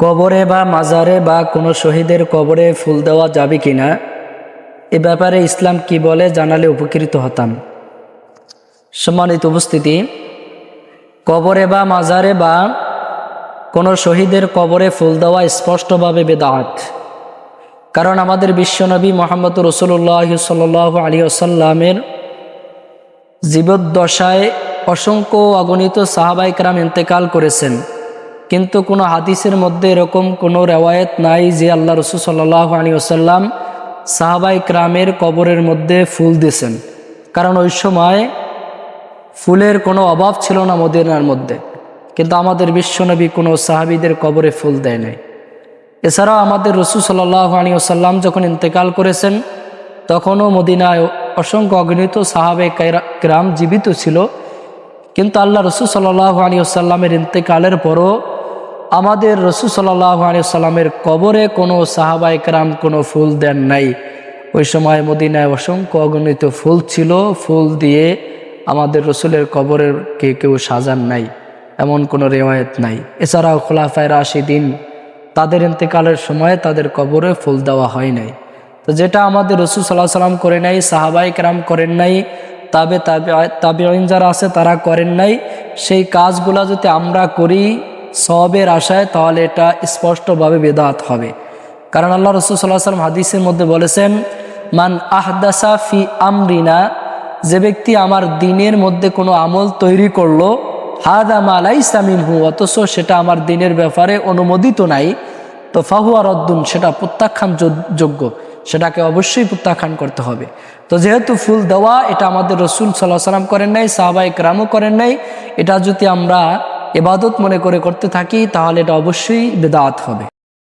কবরে বা মাজারে বা কোনো শহীদের কবরে ফুল দেওয়া যাবে কিনা এ ব্যাপারে ইসলাম কি বলে জানালে উপকৃত হতাম। সম্মানিত উপস্থিতি, কবরে বা মাজারে বা কোনো শহীদের কবরে ফুল দেওয়া স্পষ্টভাবে বেদাত। কারণ আমাদের বিশ্বনবী মুহাম্মদ রাসূলুল্লাহ সাল্লাল্লাহু আলাইহি ওয়াসাল্লামের জীবদ্দশায় অসংখ্য অগণিত সাহাবায়ে কেরাম ইন্তেকাল করেছেন, কিন্তু কোনো হাদিসের মধ্যে এরকম কোনো রেওয়ায়েত নাই যে আল্লাহ রাসূল সাল্লাল্লাহু আলাইহি ওয়াসাল্লাম সাহাবায়ে কেরামের কবরের মধ্যে ফুল দিয়েছেন। কারণ ওই সময় ফুলের কোনো অভাব ছিল না মদিনার মধ্যে, কিন্তু আমাদের বিশ্বনবী কোনো সাহাবীদের কবরে ফুল দেয় নাই। এছাড়াও আমাদের রাসূল সাল্লাল্লাহু আলাইহি ওয়াসাল্লাম যখন ইন্তেকাল করেছেন তখনও মদিনায় অসংখ্য অগণিত সাহাবায়ে কেরাম জীবিত ছিল, কিন্তু আল্লাহ রাসূল সাল্লাল্লাহু আলাইহি ওয়াসাল্লামের ইন্তেকালের পরও আমাদের রাসূল সাল্লাল্লাহু আলাইহি ওয়াসাল্লামের কবরে কোনো সাহাবায়ে কেরাম কোনো ফুল দেন নাই। ওই সময় মদিনায় অসংখ্য অগণিত ফুল ছিল, ফুল দিয়ে আমাদের রসুলের কবরের কেউ সাজান নাই, এমন কোনো রেওয়ায়েত নাই। এছাড়াও খোলাফায়ে রাশিদিন তাদের ইন্তেকালের সময় তাদের কবরে ফুল দেওয়া হয় নাই। তো যেটা আমাদের রাসূল সাল্লাল্লাহু আলাইহি ওয়াসাল্লাম করেন নাই, সাহাবায়ে কেরাম করেন নাই, তাবেঈন যারা আছে তারা করেন নাই, সেই কাজগুলা যদি আমরা করি সওয়াবের আশায়, তাহলে এটা স্পষ্টভাবে বেদাত হবে। কারণ আল্লাহ রাসূল সাল্লাল্লাহু আলাইহি ওয়াসাল্লাম হাদিসের মধ্যে বলেছেন, মান আহদাসা ফি আমরিনা, যে ব্যক্তি আমার দিনের মধ্যে কোনো আমল তৈরি করলো, হাদা মা লাইসা মিনহু, অথচ সেটা আমার দিনের ব্যাপারে অনুমোদিত নাই, তো ফাহুয়া রদ্দুন, সেটা প্রত্যাখ্যান যোগ্য, সেটাকে অবশ্যই প্রত্যাখ্যান করতে হবে। তো যেহেতু ফুল দেওয়া এটা আমাদের রাসূল সাল্লাল্লাহু আলাইহি ওয়াসাল্লাম করেন নাই, সাহাবায়ে কেরামও করেন নাই, এটা যদি আমরা ইবাদত মনে করে করতে থাকি তাহলে এটা অবশ্যই বেদাত হবে।